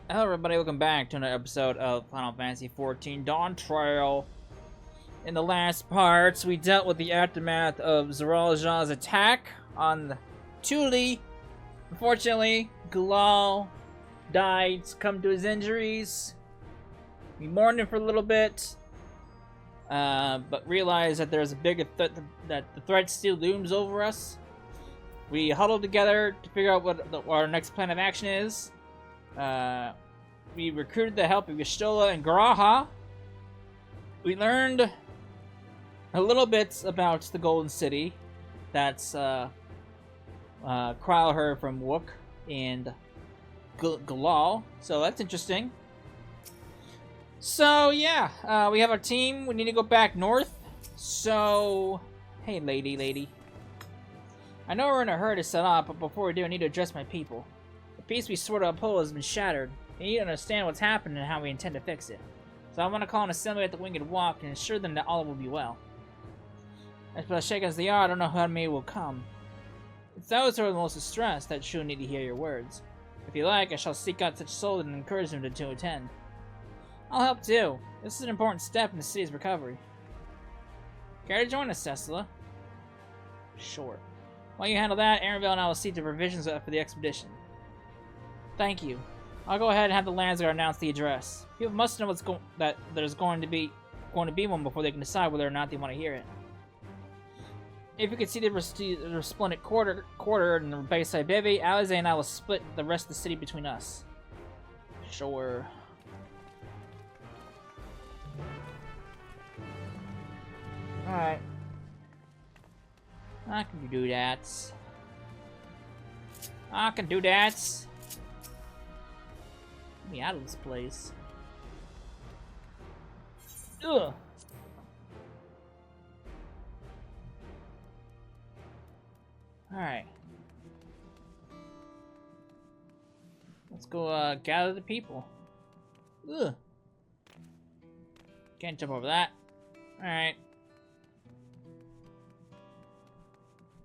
Hello everybody, welcome back to another episode of Final Fantasy XIV Dawntrail. In the last parts, we dealt with the aftermath of Zeralja's attack on Thule. Unfortunately, Gulal died, succumbed to his injuries. We mourned him for a little bit, but realized that there's a bigger threat, that the threat still looms over us. We huddled together to figure out what our next plan of action is. We recruited the help of Y'shtola and Garaha. We learned a little bit about the Golden City. That's Kryle heard from Wook and Gulal. So that's interesting. So yeah, we have our team. We need to go back north. So, hey lady. I know we're in a hurry to set up, but before we do, I need to address my people. The peace we swore to uphold has been shattered. We need to understand what's happened and how we intend to fix it. So I want to call an assembly at the Winged Walk and assure them that all will be well. As shaken as they are, I don't know how many will come. It's those who are the most distressed that should need to hear your words. If you like, I shall seek out such souls and encourage them to attend. I'll help too. This is an important step in the city's recovery. Care to join us, Cecilla? Sure. While you handle that, Aaronville and I will see to provisions for the expedition. Thank you. I'll go ahead and have the Landsguard announce the address. People must know that there's going to be one before they can decide whether or not they want to hear it. If you can see the resplendent quarter in the Bayside Bevy, Alize and I will split the rest of the city between us. Sure. Alright. I can do that. I can do that. Get me out of this place. Ugh. Alright. Let's go gather the people. Ugh. Can't jump over that. Alright.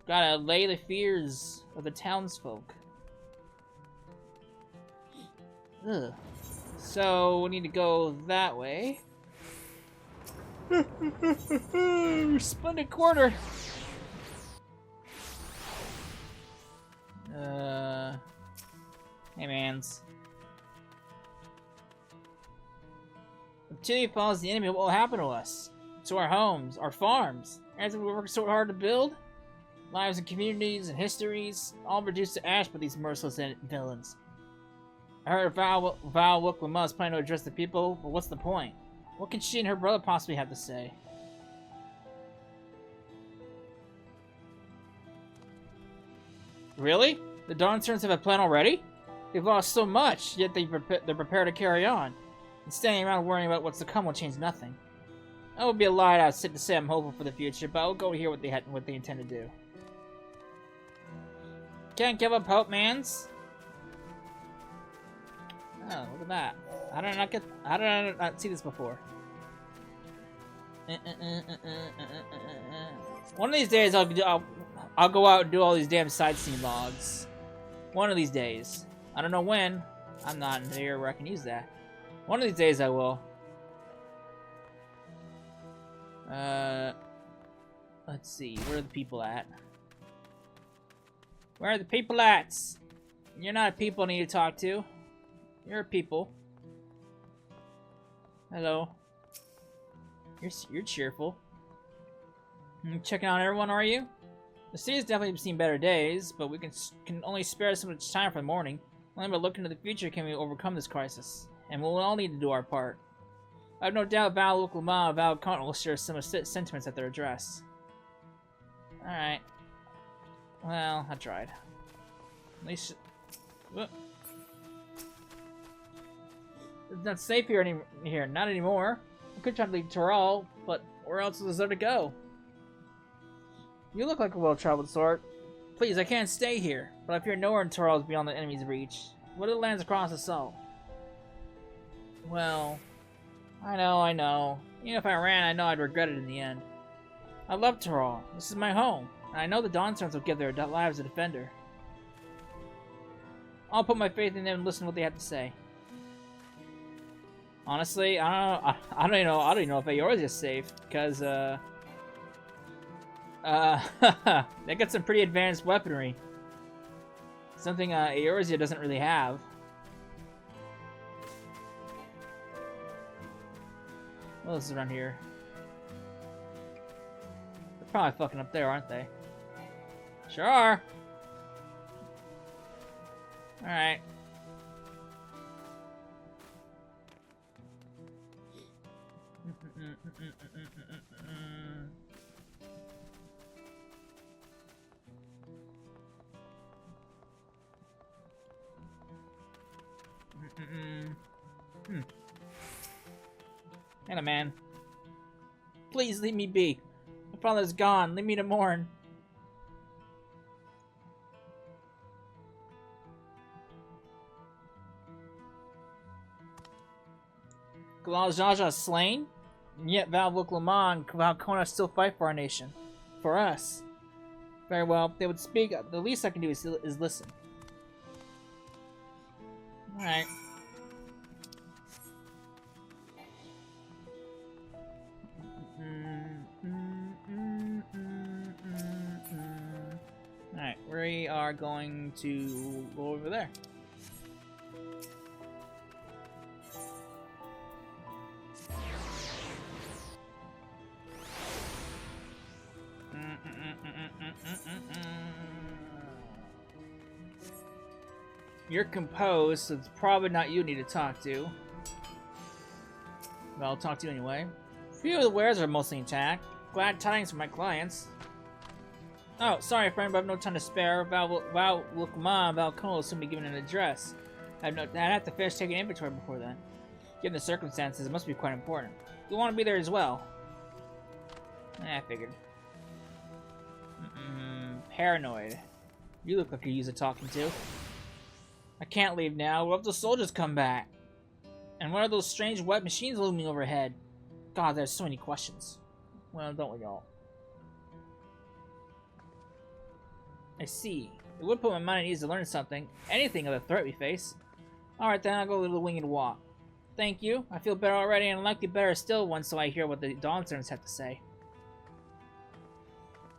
Gotta allay the fears of the townsfolk. Ugh. So we need to go that way. Splendid quarter. Hey mans. If Tilly follows the enemy, what will happen to us? To our homes, our farms, as we work so hard to build? Lives and communities and histories, all reduced to ash by these merciless villains. I heard Val Wook is planning to address the people, but what's the point? What can she and her brother possibly have to say? Really? The Dawntrails have a plan already? They've lost so much, yet they're prepared to carry on. And standing around worrying about what's to come will change nothing. That would be a lie I'd sit to say I'm hopeful for the future, but I'll go hear what they intend to do. Can't give up hope, mans. Oh, look at that. How did I not see this before? One of these days I'll go out and do all these damn sightseeing logs. One of these days. I don't know when. I'm not in here where I can use that. One of these days I will. Let's see. Where are the people at? Where are the people at? You're not a people I need to talk to. You're a people. Hello. You're cheerful. Checking on everyone, are you? The city's definitely seen better days, but we can only spare so much time for the morning. Only by looking to the future can we overcome this crisis, and we'll all need to do our part. I have no doubt Val Wook and Val Conant will share similar sentiments at their address. Alright. Well, I tried. At least... Whoop. It's not safe here not anymore. I could try to leave Toral, but where else is there to go? You look like a well-traveled sort. Please, I can't stay here. But if you're nowhere in Toral beyond the enemy's reach, what are the lands across the salt? Well, I know. Even if I ran, I know I'd regret it in the end. I love Toral. This is my home. And I know the Dawntrails will give their lives to defend her. I'll put my faith in them and listen to what they have to say. Honestly, I don't know. I don't even know. I don't even know if Eorzea is safe because they got some pretty advanced weaponry. Something Eorzea doesn't really have. What else is around here? They're probably fucking up there, aren't they? Sure are. Alright. Hello, man. Please leave me be. My father's gone. Leave me to mourn. Galal is slain, and yet Val-Vuk-Lamon and Val-Kona still fight for our nation. For us. Very well. If they would speak. The least I can do is listen. Alright. Alright, we are going to go over there. You're composed, so it's probably not you need to talk to. But I'll talk to you anyway. Few of the wares are mostly intact. Glad tidings for my clients. Oh, sorry friend, but I have no time to spare. Val-Vuk-Lamon and Val-Kona will soon be given an address. I'd have to finish taking inventory before then. Given the circumstances, it must be quite important. You'll want to be there as well. I figured. Paranoid. You look like you use a talking to. I can't leave now. What if the soldiers come back? And what are those strange white machines looming overhead? God, there's so many questions. Well, don't we all? I see. It would put my mind at ease to learn something. Anything of the threat we face. Alright then, I'll go a little winged walk. Thank you. I feel better already, and I'd like to be better still once I hear what the Dawntrail have to say.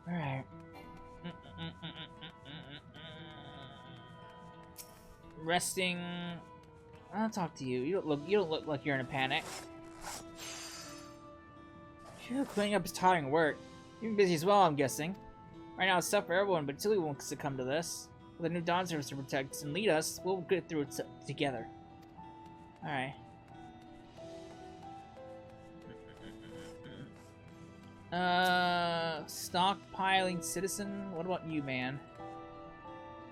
Alright. Resting. I'll talk to you. You don't look like you're in a panic. Phew, cleaning up is tiring work. You've been busy as well, I'm guessing. Right now it's tough for everyone, but Tilly won't succumb to this. With a new Dawn service to protect and lead us, we'll get through it together. Alright. Stockpiling citizen? What about you, man?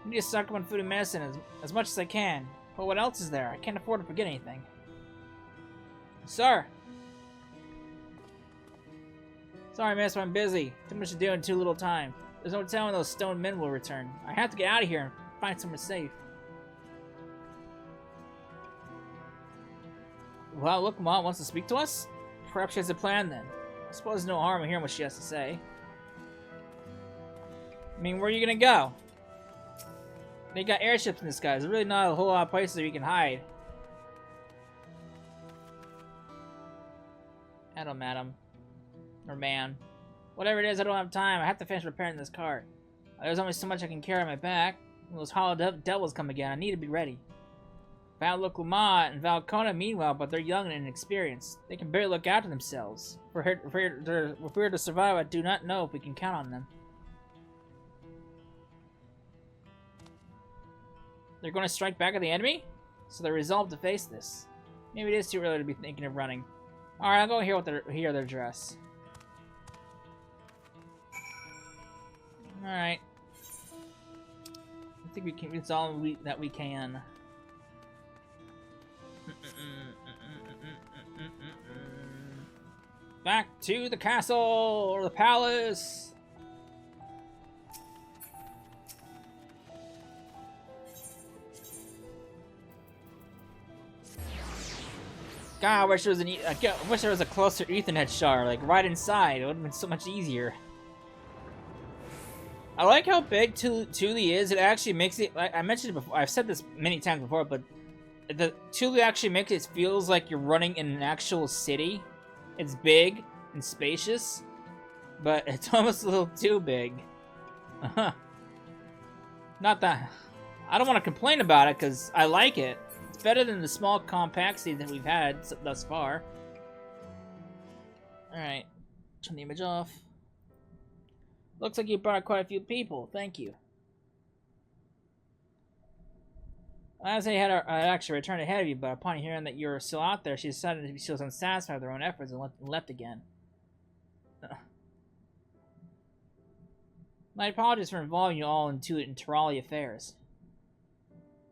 I need to stock up on food and medicine as much as I can. But what else is there? I can't afford to forget anything. Sir! Sorry, miss, but I'm busy. Too much to do in too little time. There's no telling when those stone men will return. I have to get out of here and find somewhere safe. Well, look, Mom wants to speak to us? Perhaps she has a plan then. I suppose there's no harm in hearing what she has to say. I mean, where are you gonna go? They got airships in the sky. There's really not a whole lot of places where you can hide. Hello, madam. Or man. Whatever it is, I don't have time. I have to finish repairing this cart. There's only so much I can carry on my back. When those hollow devils come again, I need to be ready. Val-Vuk-Lamon and Val-Kona meanwhile, but they're young and inexperienced. They can barely look after themselves. If we're to survive, I do not know if we can count on them. They're going to strike back at the enemy? So they're resolved to face this. Maybe it is too early to be thinking of running. Alright, I'll go hear their dress. Alright. I think we can. It's all that we can. Back to the castle or the palace. God, I wish there was I wish there was a closer Ethernet shard, like right inside. It would have been so much easier. I like how big Thule is. It actually makes it. Like I mentioned it before. I've said this many times before, but the Tulu actually makes it feels like you're running in an actual city. It's big and spacious, but it's almost a little too big. Not that... I don't want to complain about it, because I like it. It's better than the small compact city that we've had thus far. Alright. Turn the image off. Looks like you brought quite a few people. Thank you. As I had actually returned ahead of you, but upon hearing that you were still out there, she decided she was unsatisfied with her own efforts and left again. My apologies for involving you all into Terali affairs.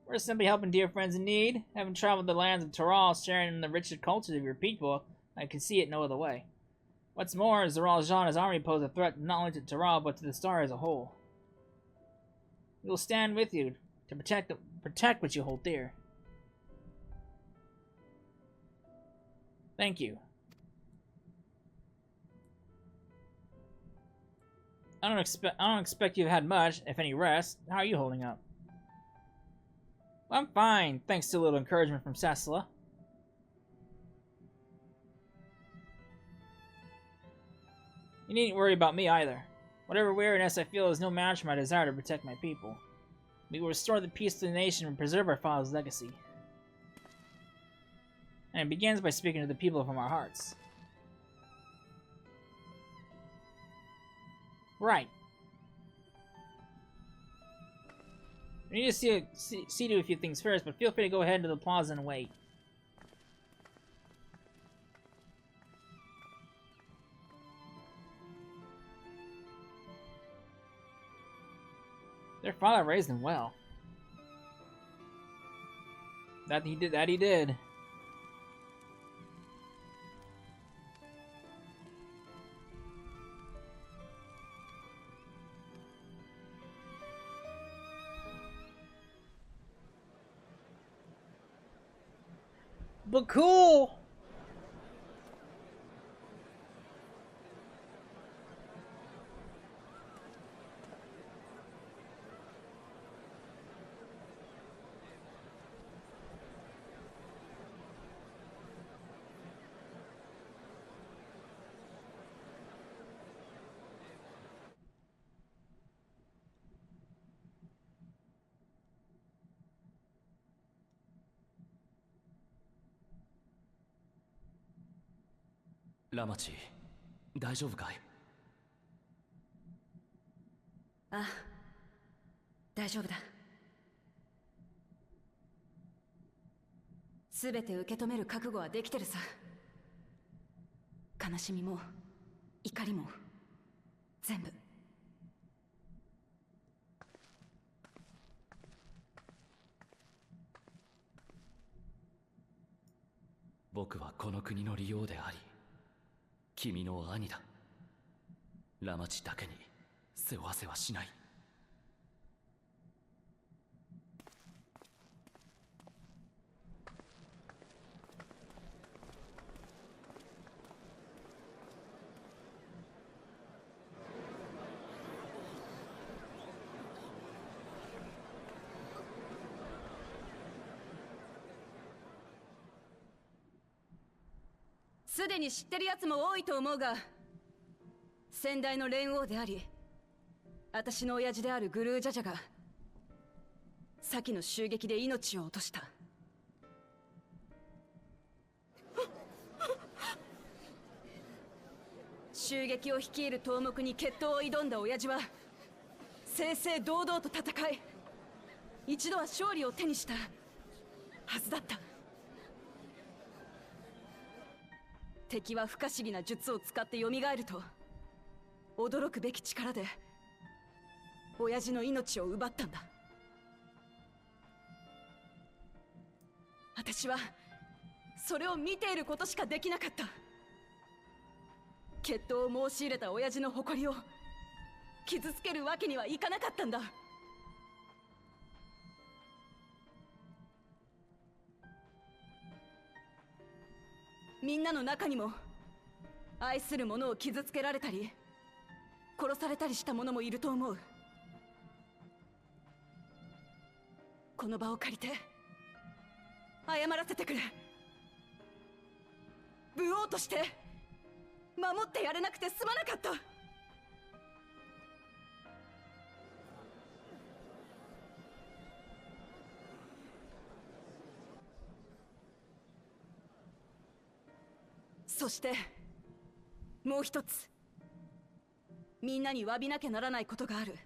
We're simply helping dear friends in need. Having traveled the lands of Teral, sharing in the richer cultures of your people, I can see it no other way. What's more, Zeral Jean and his army pose a threat not only to Teral, but to the star as a whole. We will stand with you to protect what you hold dear. Thank you. I don't expect you've had much, if any, rest. How are you holding up? Well, I'm fine, thanks to a little encouragement from Sasala. You needn't worry about me either. Whatever weariness I feel is no match for my desire to protect my people. We will restore the peace to the nation and preserve our father's legacy. And it begins by speaking to the people from our hearts. Right. We need to see to a few things first, but feel free to go ahead to the plaza and wait. Their father raised them well. That he did. But cool! Lamachi, 大丈夫かい? ああ、大丈夫だ。すべて受け止める覚悟はできてるさ。悲しみも怒りも全部。僕はこの国の利用であり、君の兄だ。ラマチだけに世話せはしない。すでに知ってるやつも多いと思うが、先代の連王であり、私の親父であるグルージャジャが先の襲撃で命を落とした。襲撃を率いる頭目に決闘を挑んだ親父は正々堂々と戦い、一度は勝利を手にしたはずだった。敵は不可思議な術を使って蘇ると驚くべき力で親父の命を奪ったんだ。私はそれを見ていることしかできなかった。決闘を申し入れた親父の誇りを傷つけるわけにはいかなかったんだ。みんなの中にも愛する者を傷つけられたり殺されたりした者もいると思う。この場を借りて謝らせてくれ。武王として守ってやれなくてすまなかった。そしてもう一つ、みんなに詫びなきゃならないことがある。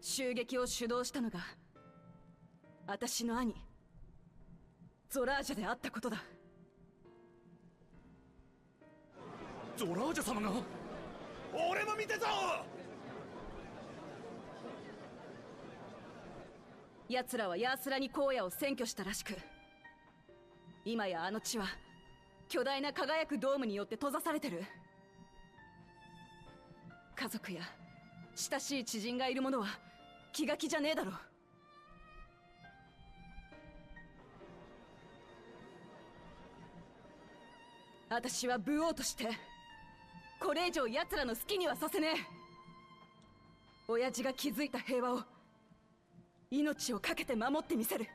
襲撃を主導したのが私の兄ゾラージャであったことだ。ゾラージャ様が？俺も見てぞ。奴らはヤースラに荒野を占拠したらしく、今やあの地は巨大な輝くドームによって閉ざされてる。家族や親しい知人がいる者は気が気じゃねえだろう。私は武王としてこれ以上奴らの好きにはさせねえ。親父が築いた平和を命を懸けて守ってみせる。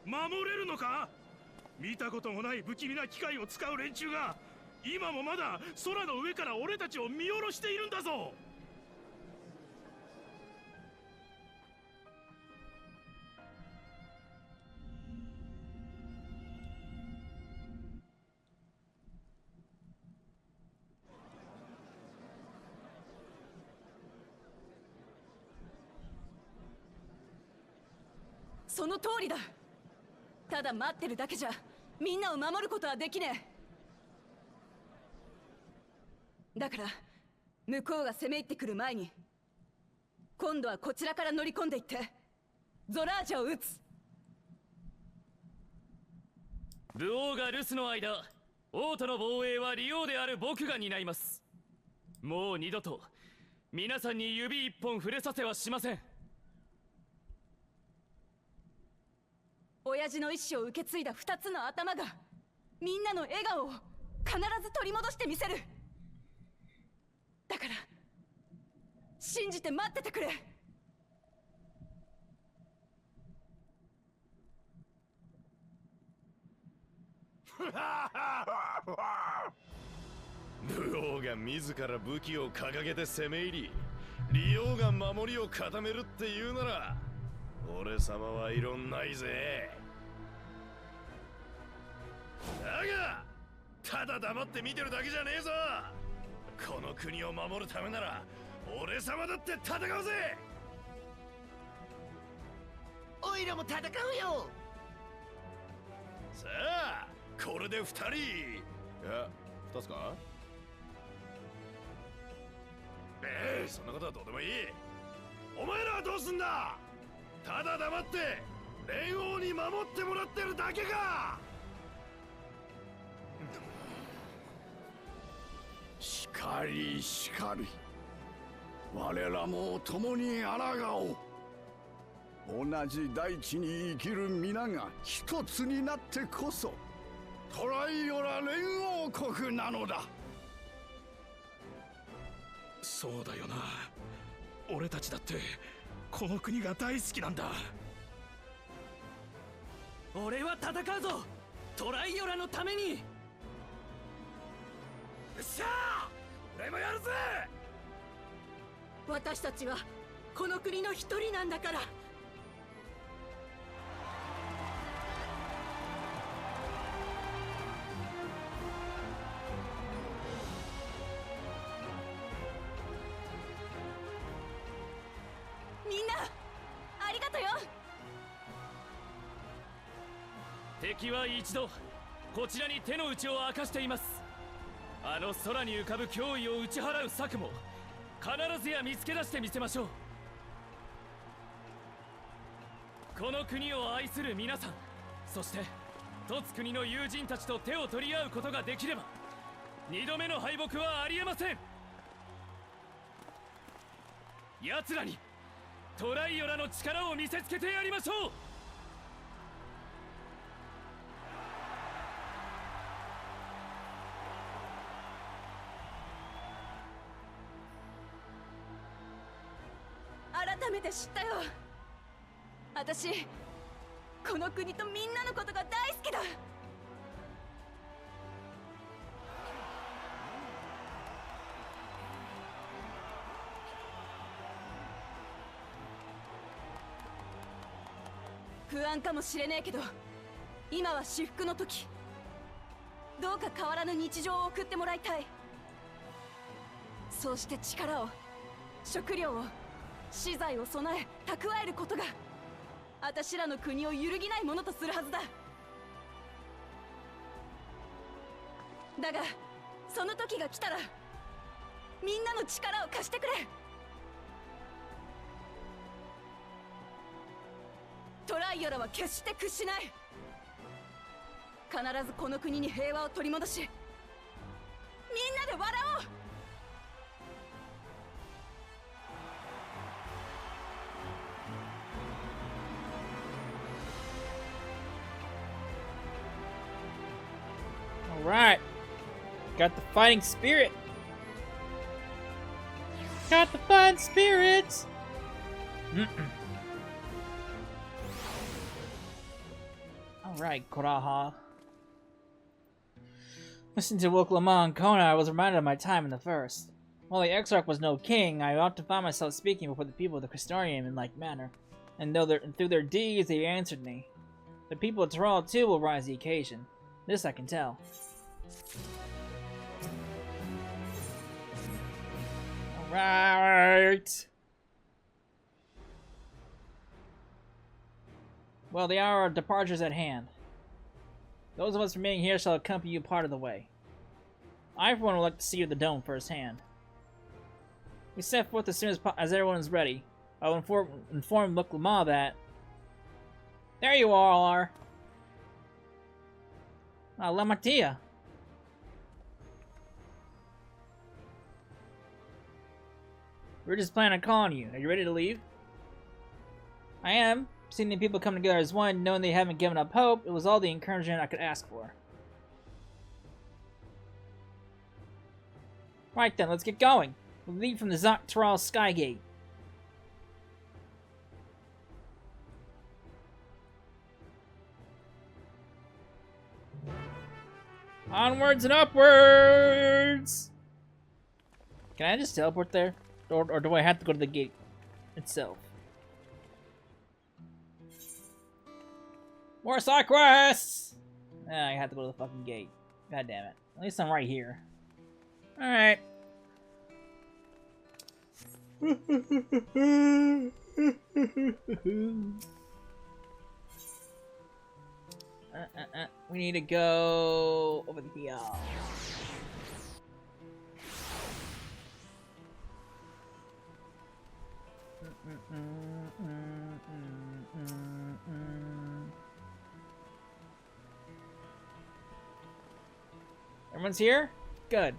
守れるのか？見たこともない不気味な機械を使う連中が今もまだ空の上から俺たちを見下ろしているんだぞ。その通りだ。ただ待ってるだけじゃみんなを守ることはできねえ。だから向こうが攻め入ってくる前に今度はこちらから乗り込んでいってゾラージャを撃つ。武王が留守の間、王都の防衛は利王である僕が担います。もう二度と皆さんに指一本触れさせはしません。親父の意志を受け継いだ二つの頭がみんなの笑顔を必ず取り戻してみせる。だから信じて待っててくれ。武王が自ら武器を掲げて攻め入り、利王が守りを固めるっていうなら俺様は異論ないぜ。だがただ黙って見てるだけじゃねえぞ。この国を守るためなら俺様だって戦うぜ。おいらも戦うよ。さあこれで2人、いや2つか。そんなことはどうでもいい。お前らはどうすんだ。ただ黙って連王に守ってもらってるだけか。しかりしかり、我らも共に抗おう。同じ大地に生きる皆が一つになってこそトライオラ連王国なのだ。そうだよな。俺たちだってこの国が大好きなんだ。俺は戦うぞ、トライオラのために。よっしゃあ、俺もやるぜ。私たちはこの国の一人なんだから。みんなありがとよ。敵は一度こちらに手の内を明かしています。あの空に浮かぶ脅威を打ち払う策も必ずや見つけ出してみせましょう。この国を愛する皆さん、そして凸国の友人たちと手を取り合うことができれば二度目の敗北はありえません。奴らにトライオラの力を見せつけてやりましょう。めて知ったよ。私、この国とみんなのことが大好きだ。不安かもしれねえけど、今は至福の時。どうか変わらぬ日常を送ってもらいたい。そうして力を、食料を、資材を備え蓄えることが私らの国を揺るぎないものとするはずだ。だがその時が来たらみんなの力を貸してくれ。トライアラは決して屈しない。必ずこの国に平和を取り戻し、みんなで笑おう。Alright. Got the fighting spirit. Got the fighting spirit. Alright, Koraha. Listening to Woklama and Kona, I was reminded of my time in the first. While the Exarch was no king, I often found myself speaking before the people of the Crystarium in like manner, and through their deeds they answered me. The people of Terral too will rise the occasion. This I can tell. Alright! Well, the hour of departure is at hand. Those of us remaining here shall accompany you part of the way. I, for one, would like to see you at the dome firsthand. We set forth as soon as everyone is ready. I will inform Muklama that... There you all are! Ah, Lamatia! We're just planning on calling you. Are you ready to leave? I am. Seeing the people come together as one, knowing they haven't given up hope, it was all the encouragement I could ask for. Right then, let's get going. We'll leave from the Dawntrail Skygate. Onwards and upwards! Can I just teleport there? Or do I have to go to the gate itself? More side quests! I have to go to the fucking gate. God damn it. At least I'm right here. Alright. We need to go over here. Everyone's here? Good.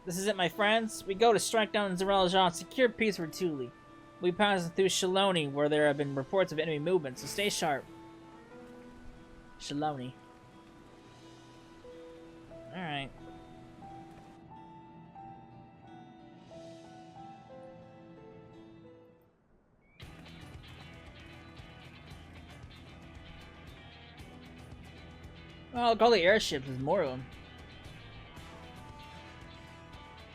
This is it, my friends. We go to strike down Zerelja, secure peace for Thule. We pass through Shalone, where there have been reports of enemy movement, so stay sharp. Shalone. Alright. Well, look, all the airships, there's more of them.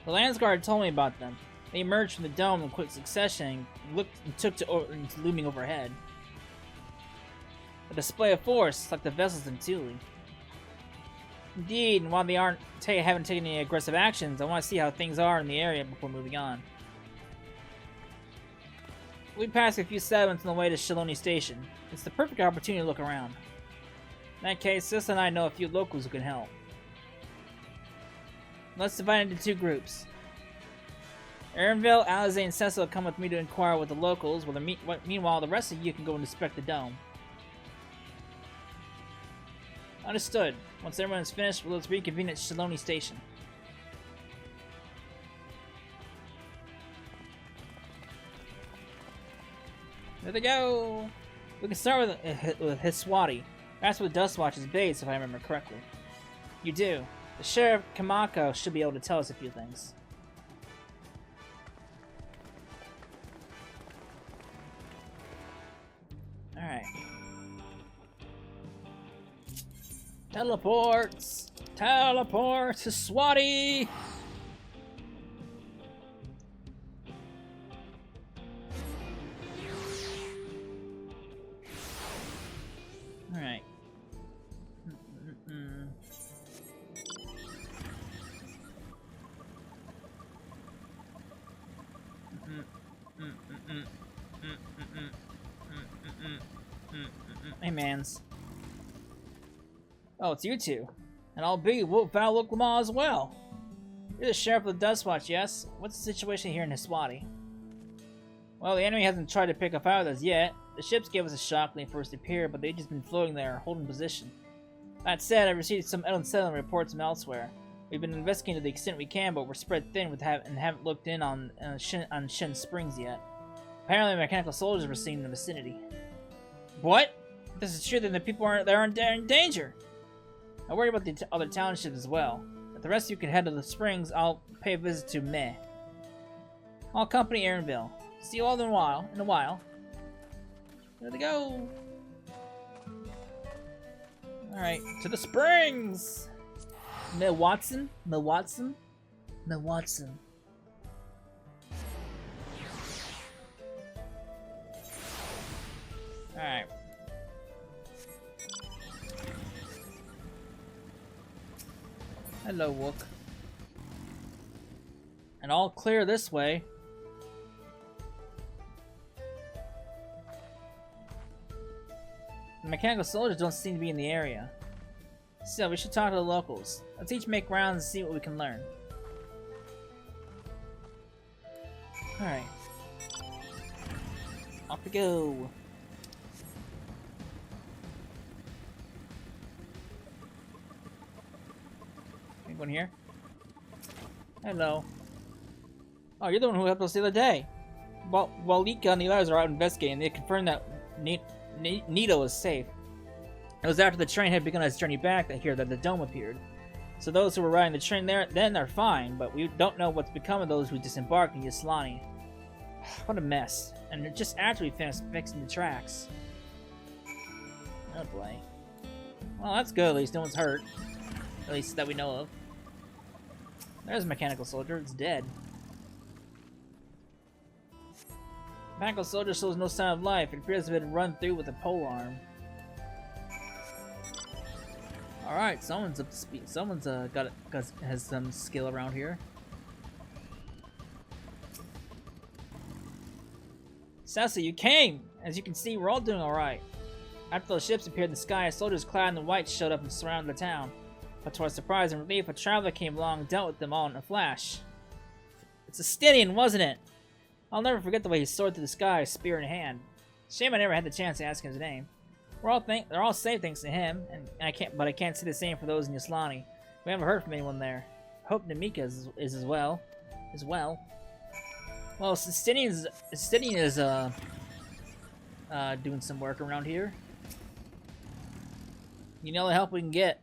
The Landsguard told me about them. They emerged from the dome in quick succession and took to looming overhead. A display of force, like the vessels in Thule. Indeed, and while they haven't taken any aggressive actions, I want to see how things are in the area before moving on. We passed a few settlements on the way to Shalone Station. It's the perfect opportunity to look around. In that case, Sis and I know a few locals who can help. Let's divide into two groups. Aaronville, Alizé, and Cecil come with me to inquire with the locals, meanwhile the rest of you can go and inspect the dome. Understood. Once everyone is finished, let's reconvene at Shalone Station. There they go! We can start with Hiswati. That's where Dustwatch is based, if I remember correctly. You do. The Sheriff Kamako should be able to tell us a few things. Alright. Teleports! Teleport to Swati! Alright. Hey, mans. Oh, it's you two. And I'll be Val Loclamal as well. You're the sheriff of the Dust Watch, yes? What's the situation here in Hiswati? Well, the enemy hasn't tried to pick up out with us yet. The ships gave us a shock when they first appeared, but they've just been floating there, holding position. That said, I've received some unsettling reports from elsewhere. We've been investigating to the extent we can, but we're spread thin and haven't looked in on Shin Springs yet. Apparently, mechanical soldiers were seen in the vicinity. What? If this is true, then the people aren't in danger. I worry about the other townships as well. If the rest of you can head to the springs, I'll pay a visit to Meh. I'll accompany Aaronville. See you all in a while. There they go. Alright, to the springs! Meh Watson? Alright. Hello, Wook. And all clear this way. The mechanical soldiers don't seem to be in the area. Still, we should talk to the locals. Let's each make rounds and see what we can learn. Alright. Off we go. Anyone here? Hello. Oh, you're the one who helped us the other day. While Lika and the others are out investigating, they confirmed that Nito is safe. It was after the train had begun its journey back that the dome appeared. So those who were riding the train there, then they're fine, but we don't know what's become of those who disembarked in Yslani. What a mess. And just after we finished fixing the tracks. Oh boy. Well, that's good, at least no one's hurt. At least that we know of. There's a mechanical soldier, it's dead. Mechanical soldier shows no sign of life. It appears to have been run through with a polearm. Alright, someone's up to speed. Someone's has some skill around here. Sassy, you came! As you can see, we're all doing alright. After those ships appeared in the sky, soldiers clad in white showed up and surrounded the town. But to our surprise and relief, a traveler came along and dealt with them all in a flash. It's a Stydian, wasn't it? I'll never forget the way he soared through the sky, spear in hand. Shame I never had the chance to ask him his name. They're all safe thanks to him, but I can't say the same for those in Yslani. We haven't heard from anyone there. I hope Namika is as well. Well, Stydian is doing some work around here. You know the help we can get.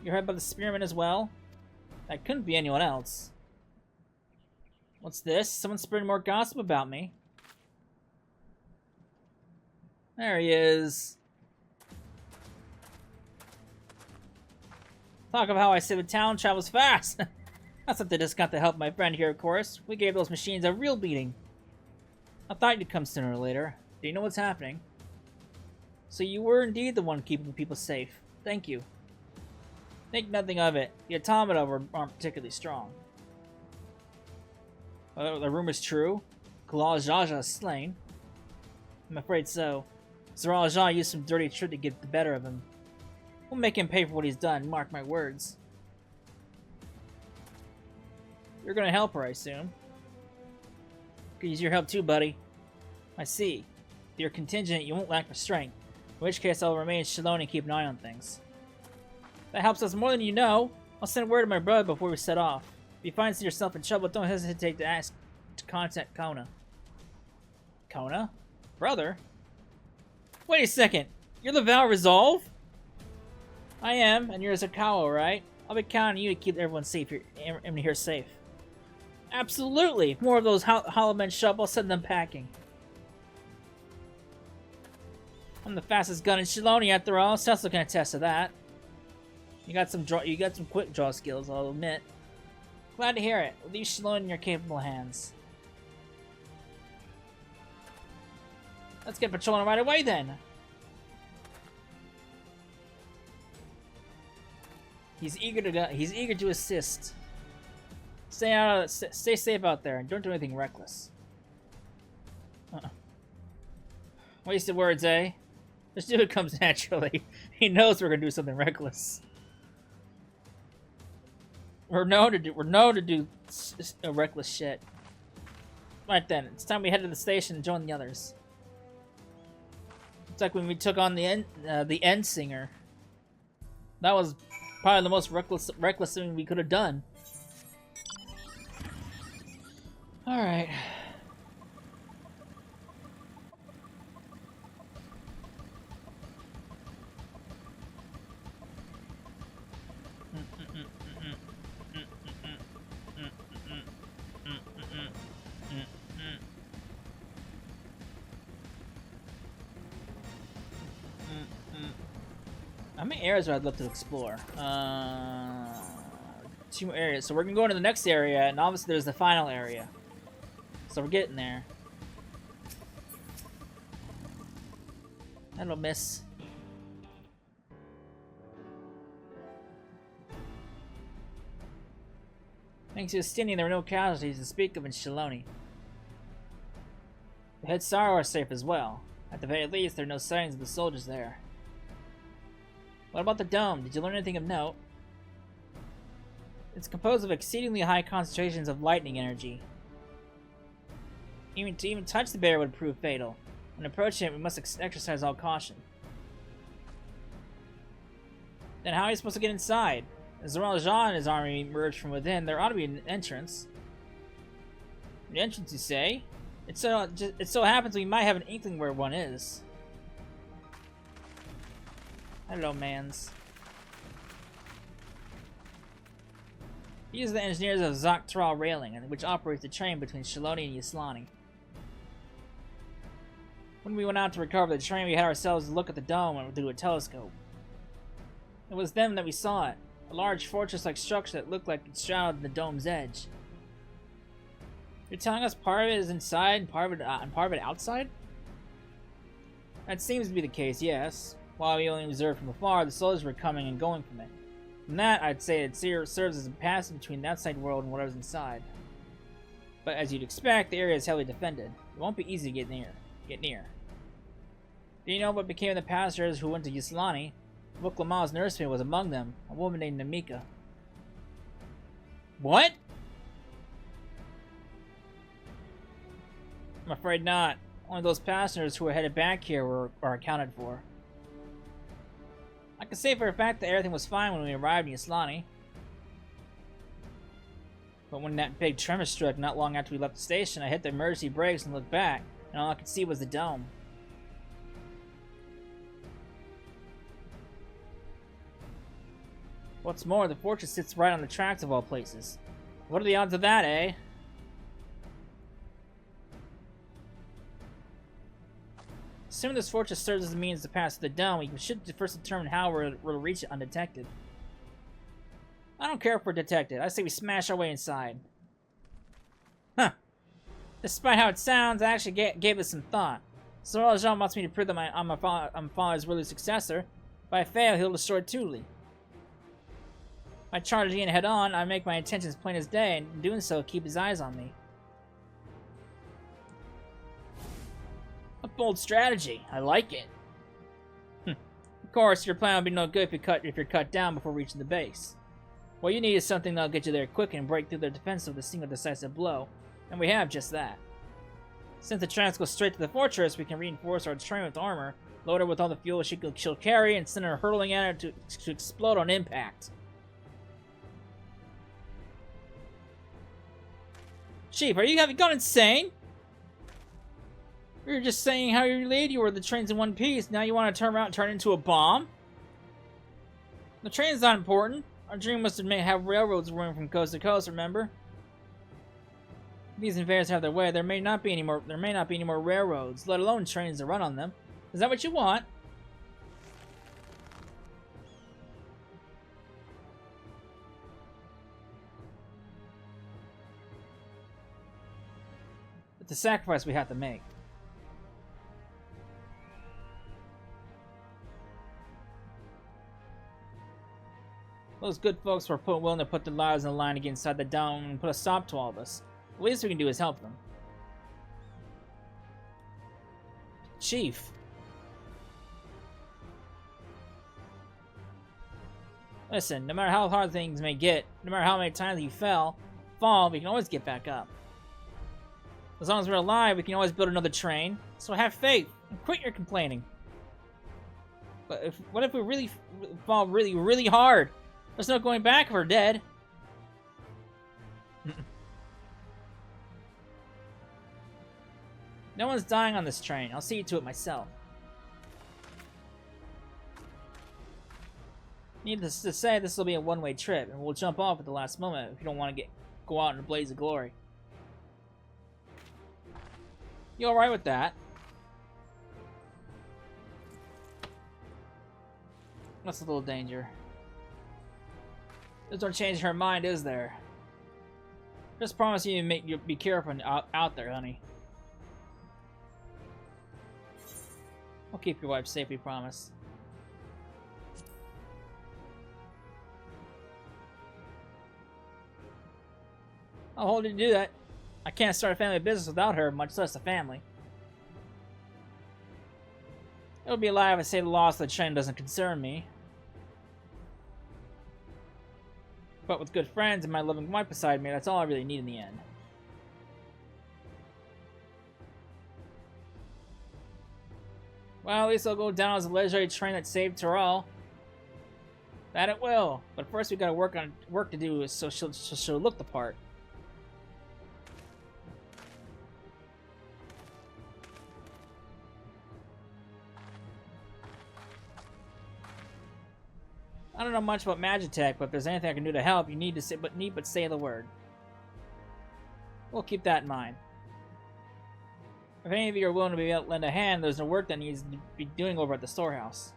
You're heard by the spearman as well? That couldn't be anyone else. What's this? Someone's spreading more gossip about me. There he is. Talk of how I say the town travels fast. That's not to discount the help of my friend here, of course. We gave those machines a real beating. I thought you'd come sooner or later. Do you know what's happening? So you were indeed the one keeping the people safe. Thank you. Think nothing of it. The automata aren't particularly strong. The rumor's true. Kalal Jaja is slain. I'm afraid so. Zeral Jah used some dirty trick to get the better of him. We'll make him pay for what he's done, mark my words. You're gonna help her, I assume. Could use your help too, buddy. I see. If you're contingent, you won't lack for strength. In which case, I'll remain Shalone and keep an eye on things. That helps us more than you know. I'll send word to my brother before we set off. If you find yourself in trouble, don't hesitate to contact Kona. Kona? Brother? Wait a second. You're the Val Resolve? I am, and you're Zakawa, right? I'll be counting on you to keep everyone safe here, everyone here safe. Absolutely! More of those hollow men show up, I'll send them packing. I'm the fastest gun in Shalone after all, Cecil can attest to that. You got some quick draw skills, I'll admit. Glad to hear it. We'll leave Shalone in your capable hands. Let's get patrolling right away then. He's eager to assist. Stay safe out there and don't do anything reckless. Wasted words, eh? This dude comes naturally. He knows we're gonna do something reckless. We're known to do reckless shit. Right then, it's time we head to the station and join the others. It's like when we took on the end singer. That was probably the most reckless thing we could have done. All right. How many areas would I love to explore? 2 more areas. So we're gonna go into the next area, and obviously there's the final area. So we're getting there. Hello, miss. Thanks to the Stinian, there were no casualties to speak of in Shalone. The head Sorrow are safe as well. At the very least, there are no sightings of the soldiers there. What about the dome? Did you learn anything of note? It's composed of exceedingly high concentrations of lightning energy. To even touch the barrier would prove fatal. When approaching it, we must exercise all caution. Then how are you supposed to get inside? As Jean and his army emerge from within, there ought to be an entrance. An entrance, you say? It so happens we might have an inkling where one is. Hello, mans. These are the engineers of Dawntrail Railing, which operates the train between Shalone and Yslani. When we went out to recover the train, we had ourselves look at the dome through a telescope. It was then that we saw it, a large fortress-like structure that looked like it's shrouded in the dome's edge. You're telling us part of it is inside and part of it outside? That seems to be the case, yes. While we only observed from afar, the soldiers were coming and going from it. From that, I'd say it serves as a passage between the outside world and whatever's inside. But as you'd expect, the area is heavily defended. It won't be easy to get near. Do you know what became of the passengers who went to Yslani? Vuklama's nursemaid was among them, a woman named Namika. What? I'm afraid not. Only those passengers who were headed back here are accounted for. I can say for a fact that everything was fine when we arrived in Yslani. But when that big tremor struck not long after we left the station, I hit the emergency brakes and looked back, and all I could see was the dome. What's more, the fortress sits right on the tracks of all places. What are the odds of that, eh? Assuming this fortress serves as a means to pass through the dome, we should first determine how we'll reach it undetected. I don't care if we're detected. I say we smash our way inside. Huh. Despite how it sounds, I actually gave it some thought. So Jean wants me to prove that I'm my father's worthy successor. If I fail, he'll destroy Thule. If I charge in head on, I make my intentions plain as day, and in doing so, keep his eyes on me. A bold strategy. I like it. Of course, your plan will be no good if you're cut down before reaching the base. What you need is something that'll get you there quick and break through their defense with a single decisive blow, and we have just that. Since the tracks go straight to the fortress, we can reinforce our train with armor, load her with all the fuel she'll carry, and send her hurtling at her to explode on impact. Chief, have you gone insane? We were just saying how you lady were the train's in one piece. Now you want to turn around and turn it into a bomb? The train's not important. Our dream was to have railroads running from coast to coast, remember? These invaders have their way. There may not be any more railroads, let alone trains to run on them. Is that what you want? It's a sacrifice we have to make. Those good folks were willing to put their lives on the line to get inside the dome and put a stop to all of us. The least we can do is help them. Chief. Listen, no matter how hard things may get, no matter how many times you fall, we can always get back up. As long as we're alive, we can always build another train. So have faith and quit your complaining. But what if we really fall really hard? There's no going back if we're dead. No one's dying on this train. I'll see to it myself. Needless to say, this will be a one-way trip, and we'll jump off at the last moment if you don't want to go out in a blaze of glory. You alright with that? That's a little danger. There's no change in her mind, is there? Just promise you to be careful out there, honey. I'll keep your wife safe, we promise. I'll hold you to do that. I can't start a family business without her, much less a family. It would be a lie if I say the loss of the train doesn't concern me. But with good friends and my loving wife beside me, that's all I really need in the end. Well, at least I'll go down as a legendary train that saved Tyrell. That it will. But first we gotta work to do so she'll look the part. I don't know much about Magitech, but if there's anything I can do to help, you need but say the word. We'll keep that in mind. If any of you are willing to lend a hand, there's no work that needs to be doing over at the storehouse.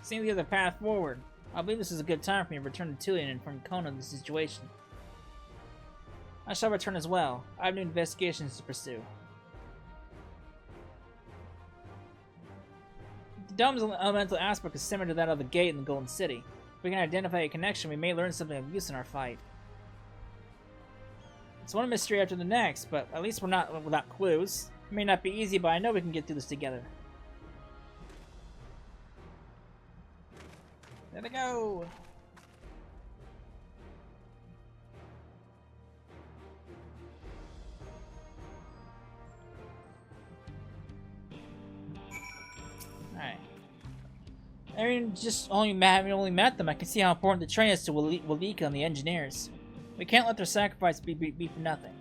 Seems like the path forward. I believe this is a good time for me to return to Tullian and inform Conan of the situation. I shall return as well. I have new investigations to pursue. The dome's elemental aspect is similar to that of the gate in the Golden City. If we can identify a connection, we may learn something of use in our fight. It's one mystery after the next, but at least we're not without clues. It may not be easy, but I know we can get through this together. There they go! Alright. Having only met them, I can see how important the train is to Walika and the engineers. We can't let their sacrifice be for nothing.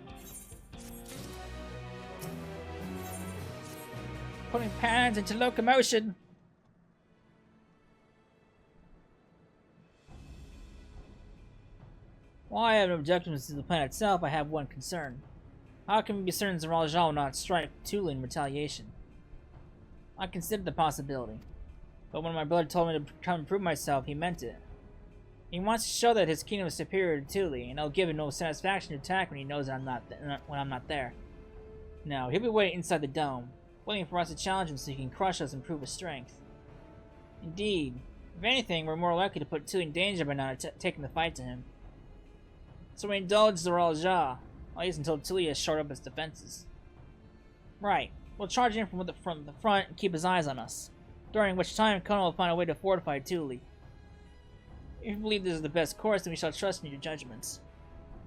Putting plans into locomotion! While I have no objections to the plan itself, I have one concern. How can we be certain Zeralja will not strike Tula in retaliation? I considered the possibility. But when my brother told me to come and prove myself, he meant it. He wants to show that his kingdom is superior to Tuli, and it'll give him no satisfaction to attack when he knows I'm not there. No, he'll be waiting inside the dome, waiting for us to challenge him so he can crush us and prove his strength. Indeed, if anything, we're more likely to put Tuli in danger by not taking the fight to him. So we indulge Zeralja, at least until Tuli has shored up his defenses. Right, we'll charge in from the front and keep his eyes on us, during which time Conan will find a way to fortify Tuli. If you believe this is the best course, then we shall trust in your judgments.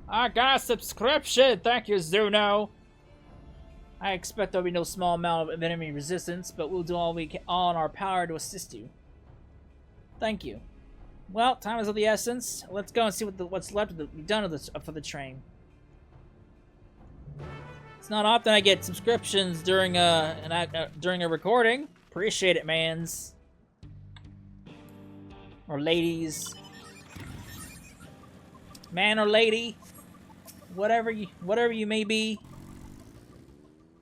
I got a subscription! Thank you, Zuno! I expect there'll be no small amount of enemy resistance, but we'll do all in our power to assist you. Thank you. Well, time is of the essence. Let's go and see what's left to be done for the train. It's not often I get subscriptions during a recording. Appreciate it, mans. Or ladies. Man or lady. Whatever you may be.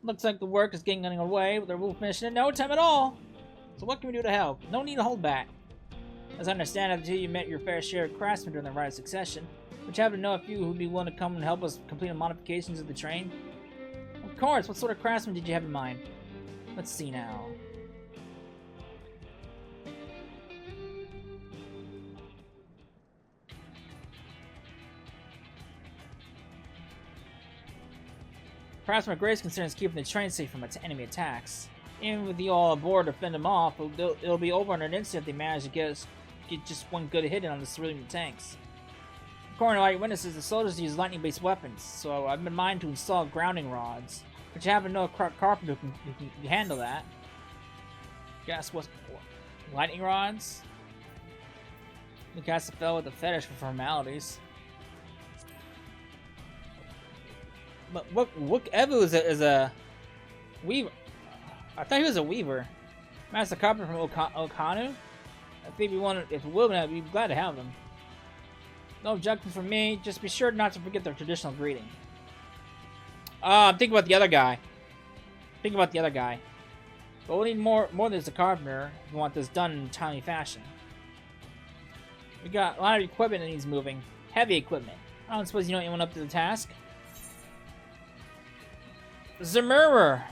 Looks like the work is getting away with the wolf mission in no time at all. So what can we do to help? No need to hold back. As I understand it, until you met your fair share of craftsmen during the Rite of Succession, but you happen to know a few who'd be willing to come and help us complete the modifications of the train? Of course, what sort of craftsmen did you have in mind? Let's see now. Perhaps my greatest concern is keeping the train safe from enemy attacks. Even with you all aboard to fend them off, it'll be over in an instant if they manage to get just one good hit in on the civilian tanks. According to eyewitnesses, the soldiers use lightning-based weapons, so I've been in mind to install grounding rods. But you happen to know a carpenter who can handle that. Guess what? Lightning rods? The guys fell with a fetish for formalities. But Evu is a weaver. I thought he was a weaver. Master Carpenter from Okanu? I think if we will, I'd be glad to have them. No objections from me, just be sure not to forget their traditional greeting. I'm thinking about the other guy. But we'll need more than just a carpenter if we want this done in a timely fashion. We got a lot of equipment that needs moving. Heavy equipment. I don't suppose you know anyone up to the task? The Mirror!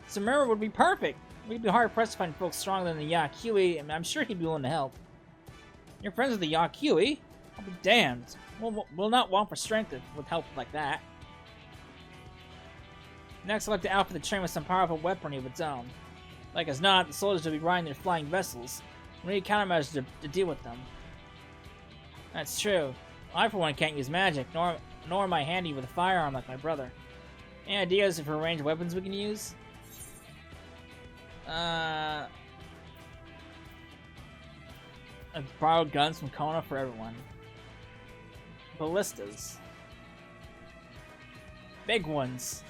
Samura would be perfect. We'd be hard-pressed to find folks stronger than the Yakyui, and I'm sure he'd be willing to help. You're friends with the Yakyui? I'll be damned. We'll not want for strength with help like that. Next, I'd like to outfit the train with some powerful weaponry of its own. Like as not, the soldiers will be riding their flying vessels. We need countermeasures to deal with them. That's true. I, for one, can't use magic, nor am I handy with a firearm like my brother. Any ideas for ranged weapons we can use? I've borrowed guns from Kona for everyone. Ballistas. Big ones.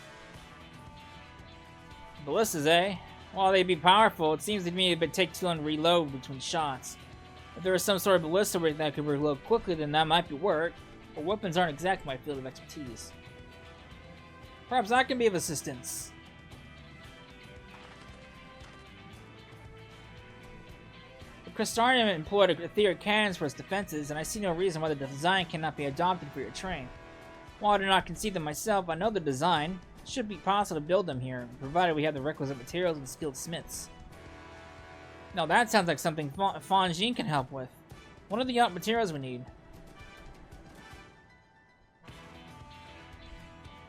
Ballistas, eh? While they'd be powerful, it seems to me it would take too long to reload between shots. If there was some sort of ballista that could reload quickly, then that might be work. But weapons aren't exactly my field of expertise. Perhaps I can be of assistance. The Crystarium employed etheric cannons for its defenses, and I see no reason why the design cannot be adopted for your train. While I do not concede them myself, I know the design. It should be possible to build them here, provided we have the requisite materials and skilled smiths. Now that sounds like something Fanjin can help with. What are the materials we need?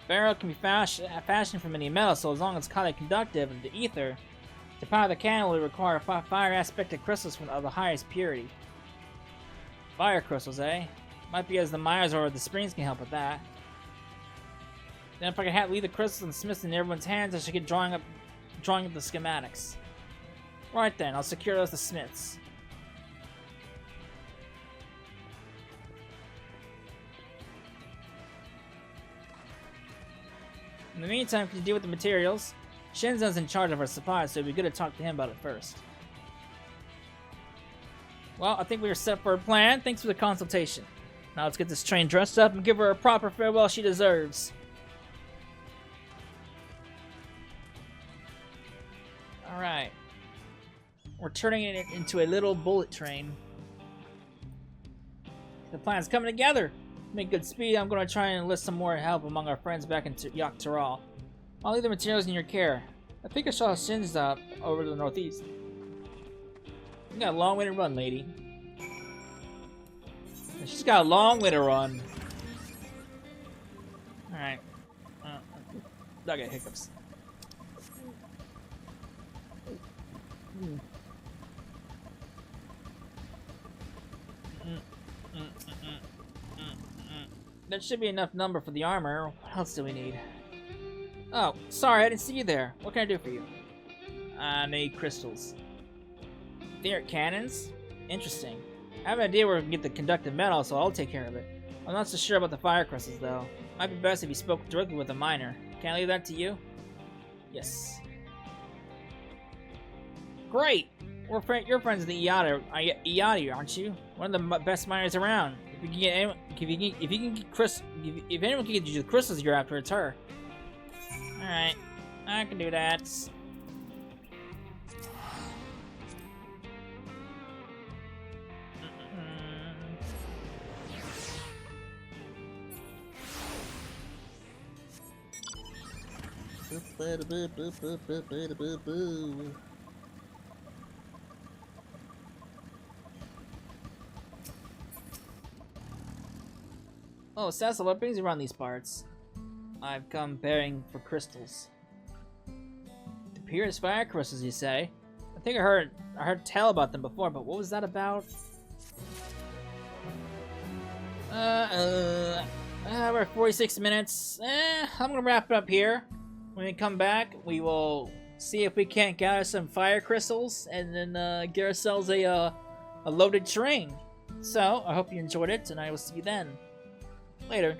Barrel can be fashioned from any metal, so as long as it's highly conductive and the ether, to power the cannon will require fire aspected crystals of the highest purity. Fire crystals, eh? Might be as the Myers or the Springs can help with that. Then if I can leave the crystals and smiths in everyone's hands, I should get drawing up the schematics. Right then, I'll secure those to smiths. In the meantime, can you deal with the materials? Shinzon's in charge of our supplies, so it'd be good to talk to him about it first. Well, I think we are set for a plan. Thanks for the consultation. Now let's get this train dressed up and give her a proper farewell she deserves. Alright. We're turning it into a little bullet train. The plan's coming together. Make good speed. I'm going to try and enlist some more help among our friends back in Yaktaral. I'll leave the materials in your care. I think I saw Shinza over to the northeast. You got a long way to run, lady. She's got a long way to run. Alright. I got hiccups. That should be enough number for the armor. What else do we need? Oh, sorry, I didn't see you there. What can I do for you? I need crystals. Ferret cannons? Interesting. I have an idea where we can get the conductive metal, so I'll take care of it. I'm not so sure about the fire crystals, though. Might be best if you spoke directly with a miner. Can I leave that to you? Yes. Great! You're friends with the Iati, aren't you? One of the best miners around. If you can get anyone, if anyone can get you the crystals you're after, it's her. Alright, I can do that. Oh, Cecil, what brings you around these parts? I've come bearing for crystals. The purest fire crystals, you say? I think I heard tell about them before, but what was that about? We're at 46 minutes. I'm gonna wrap it up here. When we come back, we will see if we can't gather some fire crystals and then get ourselves a loaded train. So, I hope you enjoyed it, and I will see you then. Later.